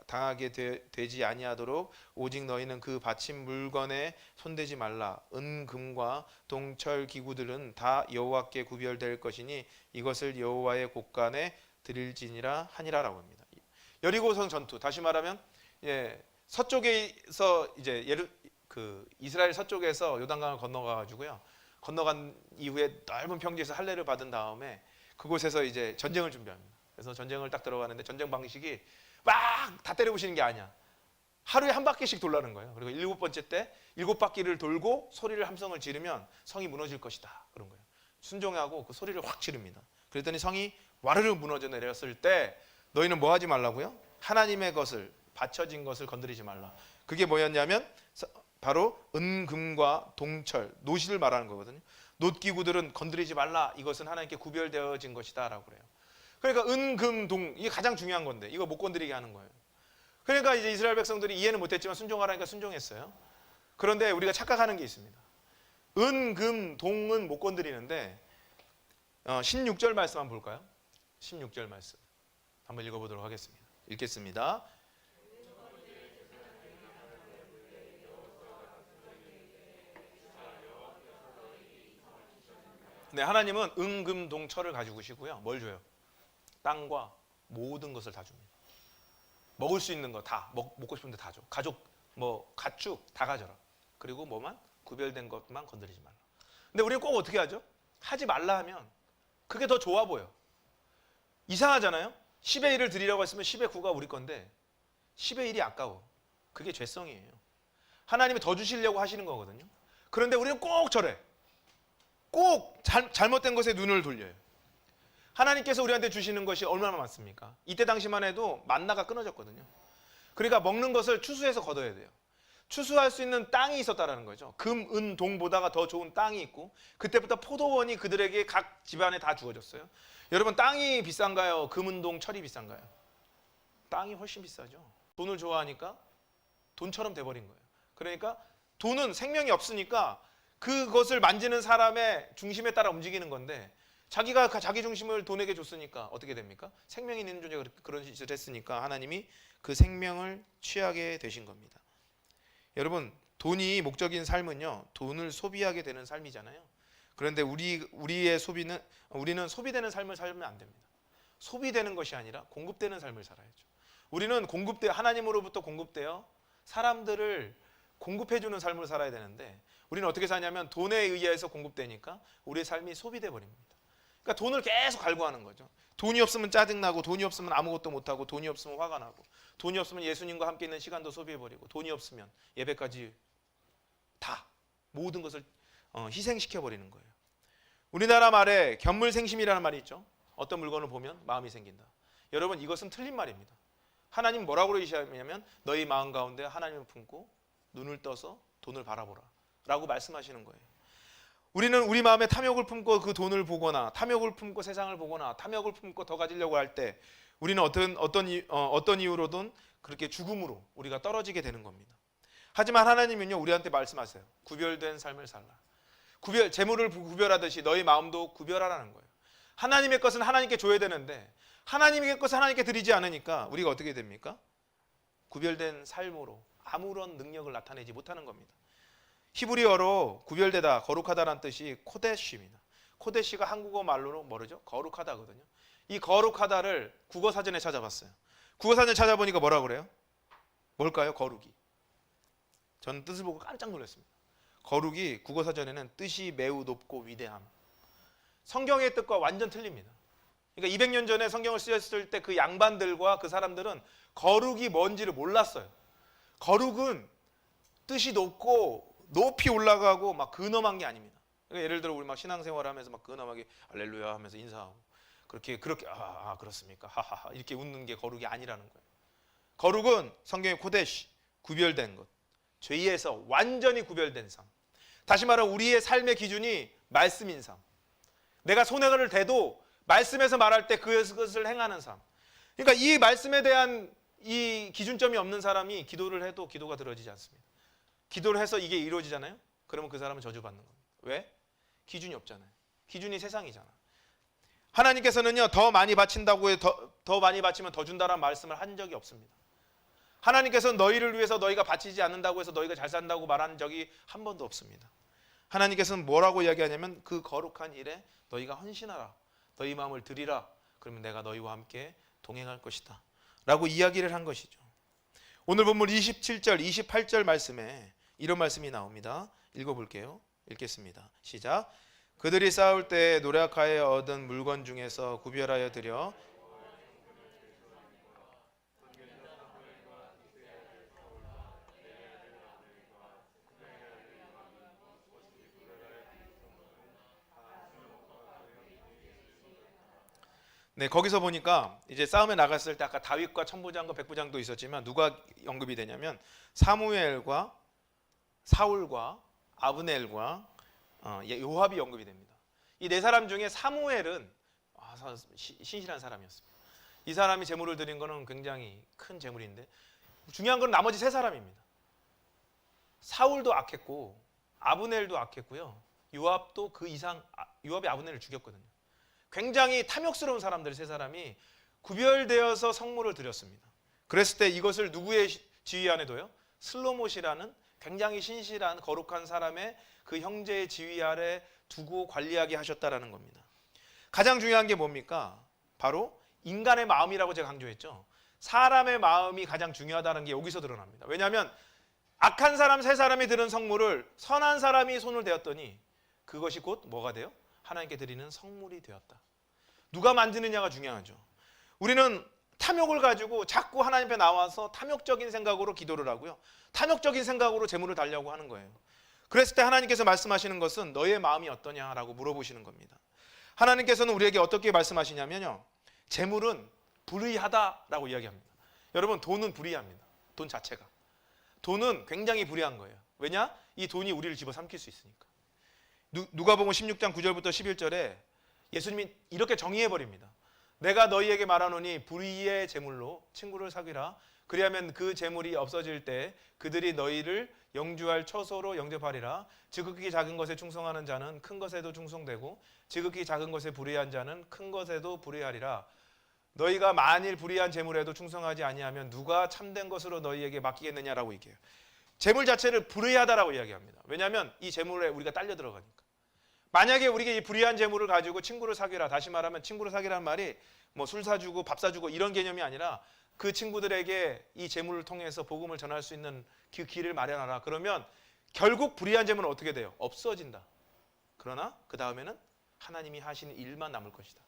당하게 되지 아니하도록 오직 너희는 그 바친 물건에 손대지 말라. 은, 금과 동철 기구들은 다 여호와께 구별될 것이니 이것을 여호와의 곳간에 드릴지니라 하니라라고 합니다. 여리고성 전투, 다시 말하면 서쪽에서 이제 이스라엘 서쪽에서 요단강을 건너가 가지고요. 건너간 이후에 넓은 평지에서 할례를 받은 다음에 그곳에서 이제 전쟁을 준비합니다. 그래서 전쟁을 딱 들어가는데 전쟁 방식이 막 다 때려부시는 게 아니야. 하루에 한 바퀴씩 돌라는 거예요. 그리고 7번째 때 7바퀴를 돌고 소리를 함성을 지르면 성이 무너질 것이다. 그런 거예요. 순종하고 그 소리를 확 지릅니다. 그랬더니 성이 와르르 무너져 내렸을 때 너희는 뭐 하지 말라고요? 하나님의 것을 바쳐진 것을 건드리지 말라. 그게 뭐였냐면 바로 은금과 동철, 노실을 말하는 거거든요. 놋기구들은 건드리지 말라. 이것은 하나님께 구별되어진 것이다 라고 그래요. 그러니까 은, 금, 동 이게 가장 중요한 건데 이거 못 건드리게 하는 거예요. 그러니까 이제 이스라엘 백성들이 이해는 못했지만 순종하라니까 순종했어요. 그런데 우리가 착각하는 게 있습니다. 은, 금, 동은 못 건드리는데 16절 말씀 한번 볼까요? 16절 말씀 한번 읽어보도록 하겠습니다. 읽겠습니다. 네, 하나님은 은, 금, 동, 철을 가지고 계시고요. 뭘 줘요? 땅과 모든 것을 다 줍니다. 먹을 수 있는 거 다, 먹고 싶은데 다 줘. 가축 다 가져라. 그리고 구별된 것만 건드리지 말라. 근데 우리는 꼭 어떻게 하죠? 하지 말라 하면 그게 더 좋아 보여. 이상하잖아요. 10의 1을 드리라고 했으면 10의 9가 우리 건데 10의 1이 아까워. 그게 죄성이에요. 하나님이 더 주시려고 하시는 거거든요. 그런데 우리는 꼭 저래. 꼭 잘못된 것에 눈을 돌려요. 하나님께서 우리한테 주시는 것이 얼마나 많습니까? 이때 당시만 해도 만나가 끊어졌거든요. 그러니까 먹는 것을 추수해서 거둬야 돼요. 추수할 수 있는 땅이 있었다라는 거죠. 금, 은, 동보다가 더 좋은 땅이 있고 그때부터 포도원이 그들에게 각 집안에 다 주어졌어요. 여러분 땅이 비싼가요? 금, 은, 동, 철이 비싼가요? 땅이 훨씬 비싸죠. 돈을 좋아하니까 돈처럼 돼버린 거예요. 그러니까 돈은 생명이 없으니까 그것을 만지는 사람의 중심에 따라 움직이는 건데 자기가 자기 중심을 돈에게 줬으니까 어떻게 됩니까? 생명이 있는 존재가 그런 짓을 했으니까 하나님이 그 생명을 취하게 되신 겁니다. 여러분 돈이 목적인 삶은요 돈을 소비하게 되는 삶이잖아요. 그런데 우리의 우리는 소비되는 삶을 살면 안 됩니다. 소비되는 것이 아니라 공급되는 삶을 살아야죠. 우리는 하나님으로부터 공급되어 사람들을 공급해주는 삶을 살아야 되는데 우리는 어떻게 사냐면 돈에 의해서 공급되니까 우리의 삶이 소비돼 버립니다. 그러니까 돈을 계속 갈구하는 거죠. 돈이 없으면 짜증나고 돈이 없으면 아무것도 못하고 돈이 없으면 화가 나고 돈이 없으면 예수님과 함께 있는 시간도 소비해버리고 돈이 없으면 예배까지 다 모든 것을 희생시켜버리는 거예요. 우리나라 말에 견물생심이라는 말이 있죠. 어떤 물건을 보면 마음이 생긴다. 여러분 이것은 틀린 말입니다. 하나님 뭐라고 그러시냐면 너희 마음 가운데 하나님을 품고 눈을 떠서 돈을 바라보라 라고 말씀하시는 거예요. 우리는 우리 마음에 탐욕을 품고 그 돈을 보거나 탐욕을 품고 세상을 보거나 탐욕을 품고 더 가지려고 할 때 우리는 어떤 이유로든 그렇게 죽음으로 우리가 떨어지게 되는 겁니다. 하지만 하나님은요 우리한테 말씀하세요. 구별된 삶을 살라. 재물을 구별하듯이 너희 마음도 구별하라는 거예요. 하나님의 것은 하나님께 줘야 되는데 하나님의 것을 하나님께 드리지 않으니까 우리가 어떻게 됩니까? 구별된 삶으로 아무런 능력을 나타내지 못하는 겁니다. 히브리어로 구별되다, 거룩하다라는 뜻이 코데시입니다. 코데시가 한국어 말로는 뭐죠? 거룩하다거든요. 이 거룩하다를 국어사전에 찾아봤어요. 국어사전에 찾아보니까 뭐라고 그래요? 뭘까요? 거룩이. 저는 뜻을 보고 깜짝 놀랐습니다. 거룩이 국어사전에는 뜻이 매우 높고 위대함. 성경의 뜻과 완전 틀립니다. 그러니까 200년 전에 성경을 쓰였을 때 그 양반들과 그 사람들은 거룩이 뭔지를 몰랐어요. 거룩은 뜻이 높고 높이 올라가고 막 근엄한 게 아닙니다. 그러니까 예를 들어 우리 막 신앙생활 하면서 막 근엄하게 할렐루야 하면서 인사하고 그렇게 그렇습니까? 하하하 이렇게 웃는 게 거룩이 아니라는 거예요. 거룩은 성경의 코데시 구별된 것, 죄에서 완전히 구별된 삶. 다시 말하면 우리의 삶의 기준이 말씀인 삶. 내가 손해를 대도 말씀에서 말할 때 그것을 행하는 삶. 그러니까 이 말씀에 대한 이 기준점이 없는 사람이 기도를 해도 기도가 들어지지 않습니다. 기도를 해서 이게 이루어지잖아요. 그러면 그 사람은 저주받는 겁니다. 왜? 기준이 없잖아요. 기준이 세상이잖아. 하나님께서는요 더 많이 바친다고 해 더 많이 바치면 더 준다라는 말씀을 한 적이 없습니다. 하나님께서는 너희를 위해서 너희가 바치지 않는다고 해서 너희가 잘 산다고 말한 적이 한 번도 없습니다. 하나님께서는 뭐라고 이야기하냐면 그 거룩한 일에 너희가 헌신하라. 너희 마음을 드리라. 그러면 내가 너희와 함께 동행할 것이다. 라고 이야기를 한 것이죠. 오늘 본문 27절, 28절 말씀에 이런 말씀이 나옵니다. 읽어볼게요. 읽겠습니다. 시작. 그들이 싸울 때 노력하여 얻은 물건 중에서 구별하여 드려 네, 거기서 보니까 이제 싸움에 나갔을 때 아까 다윗과 천부장과 백부장도 있었지만 누가 언급이 되냐면 사무엘과 사울과 아브넬과 요압이 언급이 됩니다. 이 네 사람 중에 사무엘은 신실한 사람이었습니다. 이 사람이 제물을 드린 거는 굉장히 큰 제물인데 중요한 건 나머지 세 사람입니다. 사울도 악했고 아브넬도 악했고요. 요압도 그 이상 요압이 아브넬을 죽였거든요. 굉장히 탐욕스러운 사람들 세 사람이 구별되어서 성물을 드렸습니다. 그랬을 때 이것을 누구의 지휘 안에 둬요? 슬로못이라는 굉장히 신실한 거룩한 사람의 그 형제의 지휘 아래 두고 관리하게 하셨다라는 겁니다. 가장 중요한 게 뭡니까? 바로 인간의 마음이라고 제가 강조했죠. 사람의 마음이 가장 중요하다는 게 여기서 드러납니다. 왜냐하면 악한 사람 세 사람이 드는 성물을 선한 사람이 손을 대었더니 그것이 곧 뭐가 돼요? 하나님께 드리는 성물이 되었다. 누가 만드느냐가 중요하죠. 우리는 탐욕을 가지고 자꾸 하나님 앞에 나와서 탐욕적인 생각으로 기도를 하고요. 탐욕적인 생각으로 재물을 달라고 하는 거예요. 그랬을 때 하나님께서 말씀하시는 것은 너의 마음이 어떠냐라고 물어보시는 겁니다. 하나님께서는 우리에게 어떻게 말씀하시냐면요. 재물은 불의하다라고 이야기합니다. 여러분, 돈은 불의합니다. 돈 자체가. 돈은 굉장히 불의한 거예요. 왜냐? 이 돈이 우리를 집어삼킬 수 있으니까. 누가복음 16장 9절부터 11절에 예수님이 이렇게 정의해 버립니다. 내가 너희에게 말하노니 불의의 재물로 친구를 사귀라. 그리하면 그 재물이 없어질 때 그들이 너희를 영주할 처소로 영접하리라. 지극히 작은 것에 충성하는 자는 큰 것에도 충성되고 지극히 작은 것에 불의한 자는 큰 것에도 불의하리라. 너희가 만일 불의한 재물에도 충성하지 아니하면 누가 참된 것으로 너희에게 맡기겠느냐라고 얘기해요. 재물 자체를 불의하다라고 이야기합니다. 왜냐하면 이 재물에 우리가 딸려 들어가니까. 만약에 우리가 이 불의한 재물을 가지고 친구를 사귀라. 다시 말하면 친구를 사귀라는 말이 뭐 술 사주고 밥 사주고 이런 개념이 아니라 그 친구들에게 이 재물을 통해서 복음을 전할 수 있는 그 길을 마련하라. 그러면 결국 불의한 재물은 어떻게 돼요? 없어진다. 그러나 그 다음에는 하나님이 하시는 일만 남을 것이다.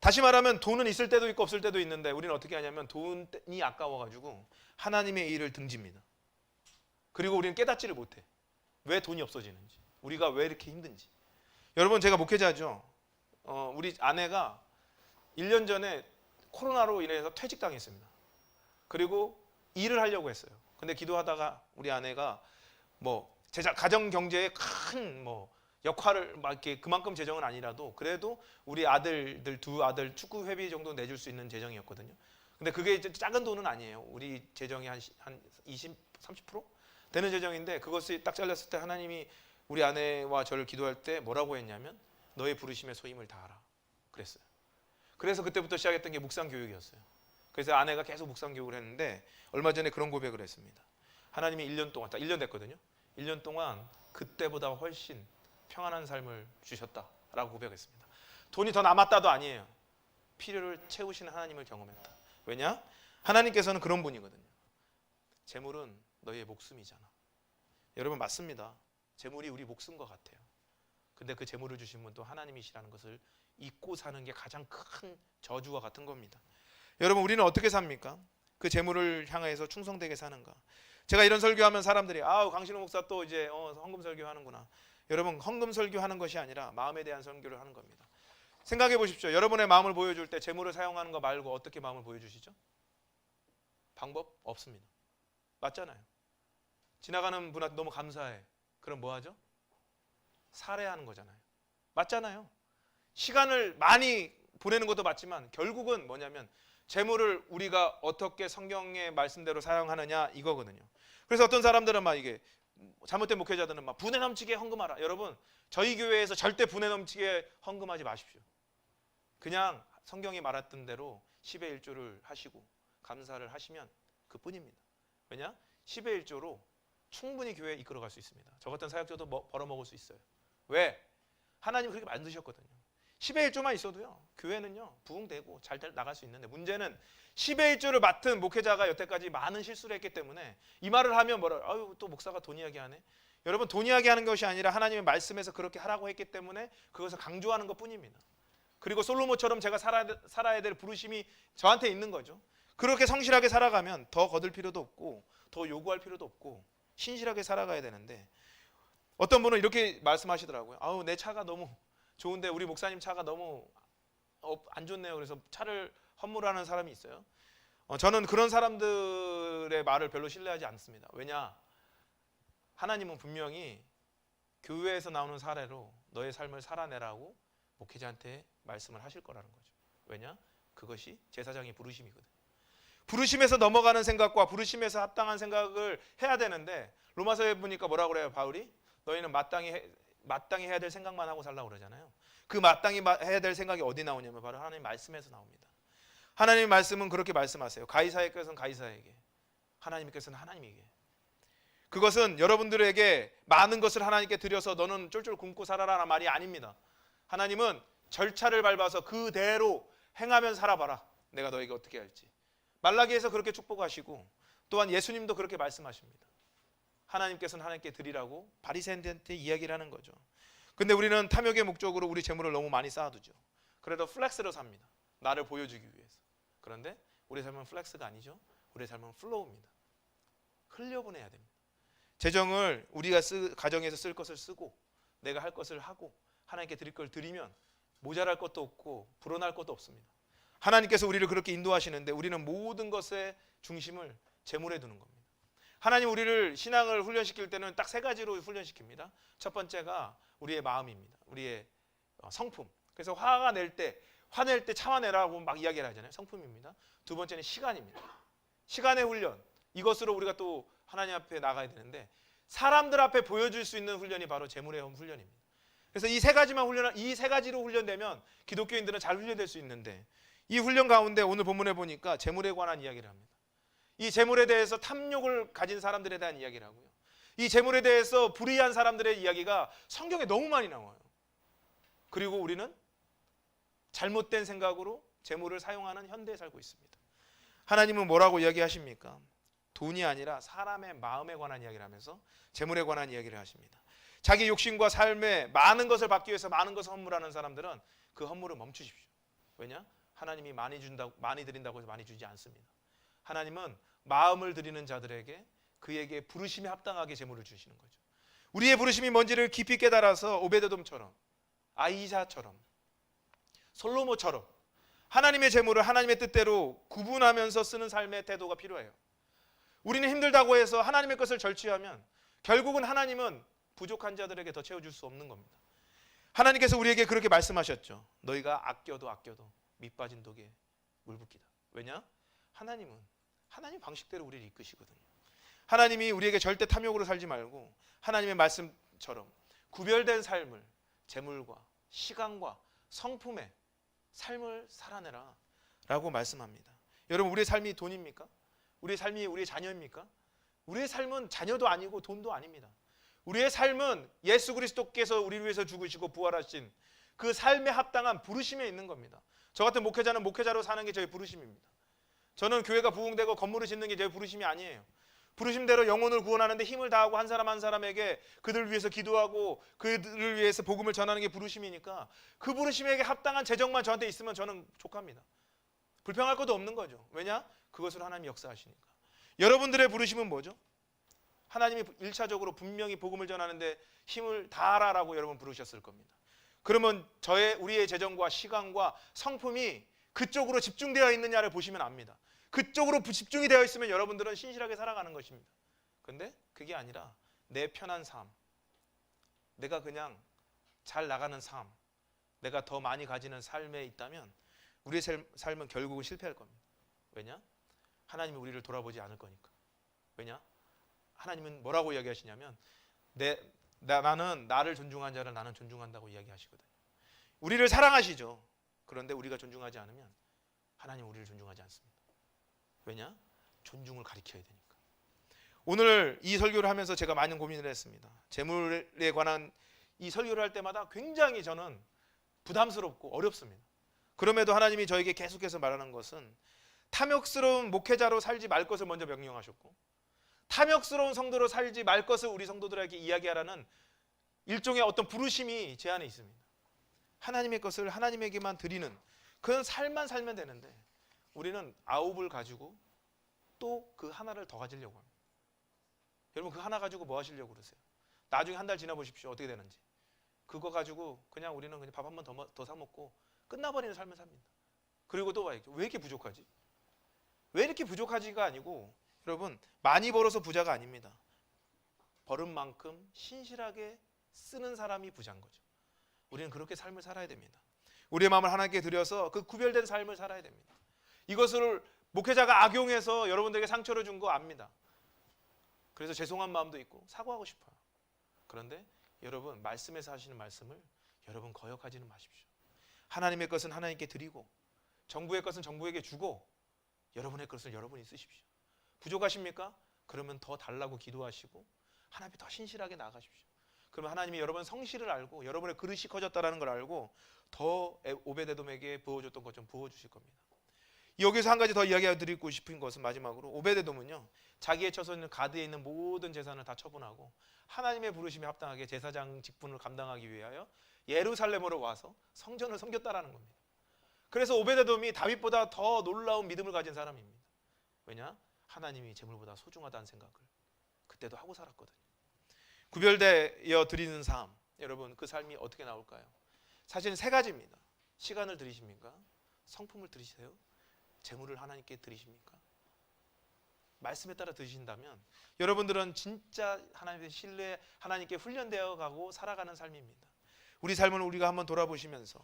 다시 말하면 돈은 있을 때도 있고 없을 때도 있는데 우리는 어떻게 하냐면 돈이 아까워가지고 하나님의 일을 등집니다. 그리고 우리는 깨닫지를 못해. 왜 돈이 없어지는지. 우리가 왜 이렇게 힘든지. 여러분, 제가 목회자죠. 우리 아내가 1년 전에 코로나로 인해서 퇴직당했습니다. 그리고 일을 하려고 했어요. 근데 기도하다가 우리 아내가 뭐 가정 경제에 큰 뭐 역할을 막 이렇게 그만큼 재정은 아니라도 그래도 우리 아들들 두 아들 축구 회비 정도 내줄 수 있는 재정이었거든요. 근데 그게 작은 돈은 아니에요. 우리 재정이 한 20, 30% 되는 재정인데 그것이 딱 잘렸을 때 하나님이 우리 아내와 저를 기도할 때 뭐라고 했냐면 너의 부르심에 소임을 다하라 그랬어요. 그래서 그때부터 시작했던 게 묵상 교육이었어요. 그래서 아내가 계속 묵상 교육을 했는데 얼마 전에 그런 고백을 했습니다. 하나님이 1년 동안, 딱 1년 됐거든요. 1년 동안 그때보다 훨씬 평안한 삶을 주셨다라고 고백했습니다. 돈이 더 남았다도 아니에요. 필요를 채우시는 하나님을 경험했다. 왜냐? 하나님께서는 그런 분이거든요. 재물은 너의 목숨이잖아. 여러분, 맞습니다. 재물이 우리 목숨과 같아요. 근데 그 재물을 주신 분도 하나님이시라는 것을 잊고 사는 게 가장 큰 저주와 같은 겁니다. 여러분, 우리는 어떻게 삽니까? 그 재물을 향해서 충성되게 사는가? 제가 이런 설교하면 사람들이 아우 강신호 목사 또 이제 헌금 설교하는구나. 여러분, 헌금 설교하는 것이 아니라 마음에 대한 설교를 하는 겁니다. 생각해 보십시오. 여러분의 마음을 보여줄 때 재물을 사용하는 거 말고 어떻게 마음을 보여주시죠? 방법 없습니다. 맞잖아요. 지나가는 분한테 너무 감사해. 그럼 뭐 하죠? 살해하는 거잖아요. 맞잖아요. 시간을 많이 보내는 것도 맞지만 결국은 뭐냐면 재물을 우리가 어떻게 성경의 말씀대로 사용하느냐 이거거든요. 그래서 어떤 사람들은 막 이게 잘못된 목회자들은 막 분에 넘치게 헌금하라. 여러분, 저희 교회에서 절대 분에 넘치게 헌금하지 마십시오. 그냥 성경이 말했던 대로 10의 1조를 하시고 감사를 하시면 그뿐입니다. 왜냐? 10의 1조로 충분히 교회에 이끌어갈 수 있습니다. 저 같은 사역자도 벌어먹을 수 있어요. 왜? 하나님이 그렇게 만드셨거든요. 10의 1조만 있어도요, 교회는요 부흥되고 잘 나갈 수 있는데 문제는 10의 1조를 맡은 목회자가 여태까지 많은 실수를 했기 때문에 이 말을 하면 아유 또 목사가 돈 이야기하네. 여러분, 돈 이야기하는 것이 아니라 하나님의 말씀에서 그렇게 하라고 했기 때문에 그것을 강조하는 것 뿐입니다. 그리고 솔로몬처럼 제가 살아야 될 부르심이 저한테 있는 거죠. 그렇게 성실하게 살아가면 더 거둘 필요도 없고 더 요구할 필요도 없고 신실하게 살아가야 되는데 어떤 분은 이렇게 말씀하시더라고요. 아우 내 차가 너무 좋은데 우리 목사님 차가 너무 안 좋네요. 그래서 차를 헌물하는 사람이 있어요. 저는 그런 사람들의 말을 별로 신뢰하지 않습니다. 왜냐? 하나님은 분명히 교회에서 나오는 사례로 너의 삶을 살아내라고 목회자한테 말씀을 하실 거라는 거죠. 왜냐? 그것이 제사장의 부르심이거든요. 부르심에서 넘어가는 생각과 부르심에서 합당한 생각을 해야 되는데 로마서에 보니까 뭐라고 그래요? 바울이? 너희는 마땅히 해야 될 생각만 하고 살라고 그러잖아요. 그 마땅히 해야 될 생각이 어디 나오냐면 바로 하나님 말씀에서 나옵니다. 하나님 말씀은 그렇게 말씀하세요. 가이사에게서는 가이사에게, 하나님께서는 하나님에게. 그것은 여러분들에게 많은 것을 하나님께 드려서 너는 쫄쫄 굶고 살아라라는 말이 아닙니다. 하나님은 절차를 밟아서 그대로 행하면 살아봐라. 내가 너에게 어떻게 할지. 말라기에서 그렇게 축복하시고 또한 예수님도 그렇게 말씀하십니다. 하나님께서는 하나님께 드리라고 바리새인들한테 이야기를 하는 거죠. 근데 우리는 탐욕의 목적으로 우리 재물을 너무 많이 쌓아두죠. 그래도 플렉스로 삽니다. 나를 보여주기 위해서. 그런데 우리의 삶은 플렉스가 아니죠. 우리의 삶은 플로우입니다. 흘려보내야 됩니다. 재정을 우리가 가정에서 쓸 것을 쓰고 내가 할 것을 하고 하나님께 드릴 걸 드리면 모자랄 것도 없고 불어날 것도 없습니다. 하나님께서 우리를 그렇게 인도하시는데 우리는 모든 것의 중심을 재물에 두는 겁니다. 하나님 우리를 신앙을 훈련시킬 때는 딱 세 가지로 훈련시킵니다. 첫 번째가 우리의 마음입니다. 우리의 성품. 그래서 화낼 때 참아내라고 막 이야기를 하잖아요. 성품입니다. 두 번째는 시간입니다. 시간의 훈련. 이것으로 우리가 또 하나님 앞에 나가야 되는데 사람들 앞에 보여줄 수 있는 훈련이 바로 재물의 훈련입니다. 그래서 이 세 가지로 훈련되면 기독교인들은 잘 훈련될 수 있는데 이 훈련 가운데 오늘 본문에 보니까 재물에 관한 이야기를 합니다. 이 재물에 대해서 탐욕을 가진 사람들에 대한 이야기를 하고요. 이 재물에 대해서 불의한 사람들의 이야기가 성경에 너무 많이 나와요. 그리고 우리는 잘못된 생각으로 재물을 사용하는 현대에 살고 있습니다. 하나님은 뭐라고 이야기하십니까? 돈이 아니라 사람의 마음에 관한 이야기를 하면서 재물에 관한 이야기를 하십니다. 자기 욕심과 삶에 많은 것을 받기 위해서 많은 것을 헌물하는 사람들은 그 헌물을 멈추십시오. 왜냐? 하나님이 많이 드린다고 해서 많이 주지 않습니다. 하나님은 마음을 드리는 자들에게 그에게 부르심에 합당하게 재물을 주시는 거죠. 우리의 부르심이 뭔지를 깊이 깨달아서 오베데돔처럼, 아이사처럼, 솔로몬처럼 하나님의 재물을 하나님의 뜻대로 구분하면서 쓰는 삶의 태도가 필요해요. 우리는 힘들다고 해서 하나님의 것을 절취하면 결국은 하나님은 부족한 자들에게 더 채워줄 수 없는 겁니다. 하나님께서 우리에게 그렇게 말씀하셨죠. 너희가 아껴도 밑 빠진 독에 물 붓기다. 왜냐? 하나님 방식대로 우리를 이끄시거든요. 하나님이 우리에게 절대 탐욕으로 살지 말고 하나님의 말씀처럼 구별된 삶을 재물과 시간과 성품의 삶을 살아내라 라고 말씀합니다. 여러분 우리의 삶이 돈입니까? 우리의 삶이 우리의 자녀입니까? 우리의 삶은 자녀도 아니고 돈도 아닙니다. 우리의 삶은 예수 그리스도께서 우리를 위해서 죽으시고 부활하신 그 삶에 합당한 부르심에 있는 겁니다. 저 같은 목회자는 목회자로 사는 게 저의 부르심입니다. 저는 교회가 부흥되고 건물을 짓는 게 제 부르심이 아니에요. 부르심대로 영혼을 구원하는데 힘을 다하고 한 사람 한 사람에게 그들을 위해서 기도하고 그들을 위해서 복음을 전하는 게 부르심이니까 그 부르심에게 합당한 재정만 저한테 있으면 저는 족합니다. 불평할 것도 없는 거죠. 왜냐? 그것으로 하나님이 역사하시니까. 여러분들의 부르심은 뭐죠? 하나님이 1차적으로 분명히 복음을 전하는데 힘을 다하라라고 여러분 부르셨을 겁니다. 그러면 우리의 재정과 시간과 성품이 그쪽으로 집중되어 있느냐를 보시면 압니다. 그쪽으로 집중이 되어 있으면 여러분들은 신실하게 살아가는 것입니다. 그런데 그게 아니라 내 편한 삶, 내가 그냥 잘 나가는 삶, 내가 더 많이 가지는 삶에 있다면 우리의 삶은 결국은 실패할 겁니다. 왜냐? 하나님이 우리를 돌아보지 않을 거니까. 왜냐? 하나님은 뭐라고 이야기하시냐면 나는 나를 존중한 자를 나는 존중한다고 이야기하시거든요. 우리를 사랑하시죠. 그런데 우리가 존중하지 않으면 하나님 우리를 존중하지 않습니다. 왜냐? 존중을 가리켜야 되니까. 오늘 이 설교를 하면서 제가 많은 고민을 했습니다. 재물에 관한 이 설교를 할 때마다 굉장히 저는 부담스럽고 어렵습니다. 그럼에도 하나님이 저에게 계속해서 말하는 것은 탐욕스러운 목회자로 살지 말 것을 먼저 명령하셨고 탐욕스러운 성도로 살지 말 것을 우리 성도들에게 이야기하라는 일종의 어떤 부르심이 제 안에 있습니다. 하나님의 것을 하나님에게만 드리는 그런 삶만 살면 되는데 우리는 9을 가지고 또 그 하나를 더 가지려고 합니다. 여러분 그 하나 가지고 뭐 하시려고 그러세요? 나중에 한 달 지나 보십시오. 어떻게 되는지. 그거 가지고 그냥 우리는 그냥 밥 한 번 더 사 먹고 끝나버리는 삶을 삽니다. 그리고 또 왜 이렇게 부족하지? 왜 이렇게 부족하지가 아니고 여러분 많이 벌어서 부자가 아닙니다. 벌은 만큼 신실하게 쓰는 사람이 부자인 거죠. 우리는 그렇게 삶을 살아야 됩니다. 우리의 마음을 하나님께 드려서 그 구별된 삶을 살아야 됩니다. 이것을 목회자가 악용해서 여러분들에게 상처를 준 거 압니다. 그래서 죄송한 마음도 있고 사과하고 싶어요. 그런데 여러분 말씀에서 하시는 말씀을 여러분 거역하지는 마십시오. 하나님의 것은 하나님께 드리고 정부의 것은 정부에게 주고 여러분의 것을 여러분이 쓰십시오. 부족하십니까? 그러면 더 달라고 기도하시고 하나님께 더 신실하게 나아가십시오. 그러면 하나님이 여러분 성실을 알고 여러분의 그릇이 커졌다는 걸 알고 더 오베데돔에게 부어줬던 것 좀 부어주실 겁니다. 여기서 한 가지 더 이야기해드리고 싶은 것은 마지막으로 오베데돔은요 자기의 처소 있는 가드에 있는 모든 재산을 다 처분하고 하나님의 부르심에 합당하게 제사장 직분을 감당하기 위하여 예루살렘으로 와서 성전을 섬겼다라는 겁니다. 그래서 오베데돔이 다윗보다 더 놀라운 믿음을 가진 사람입니다. 왜냐? 하나님이 재물보다 소중하다는 생각을 그때도 하고 살았거든요. 구별되어 드리는 삶, 여러분 그 삶이 어떻게 나올까요? 사실 세 가지입니다. 시간을 드리십니까? 성품을 드리세요? 재물을 하나님께 드리십니까? 말씀에 따라 드리신다면 여러분들은 진짜 하나님의 신뢰, 하나님께 훈련되어 가고 살아가는 삶입니다. 우리 삶을 우리가 한번 돌아보시면서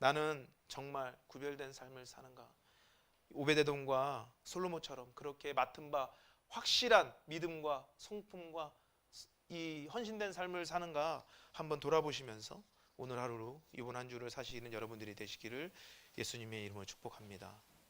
나는 정말 구별된 삶을 사는가? 오베데돔과 솔로몬처럼 그렇게 맡은 바 확실한 믿음과 성품과 이 헌신된 삶을 사는가 한번 돌아보시면서 오늘 하루 이번 한 주를 사시는 여러분들이 되시기를 예수님의 이름으로 축복합니다.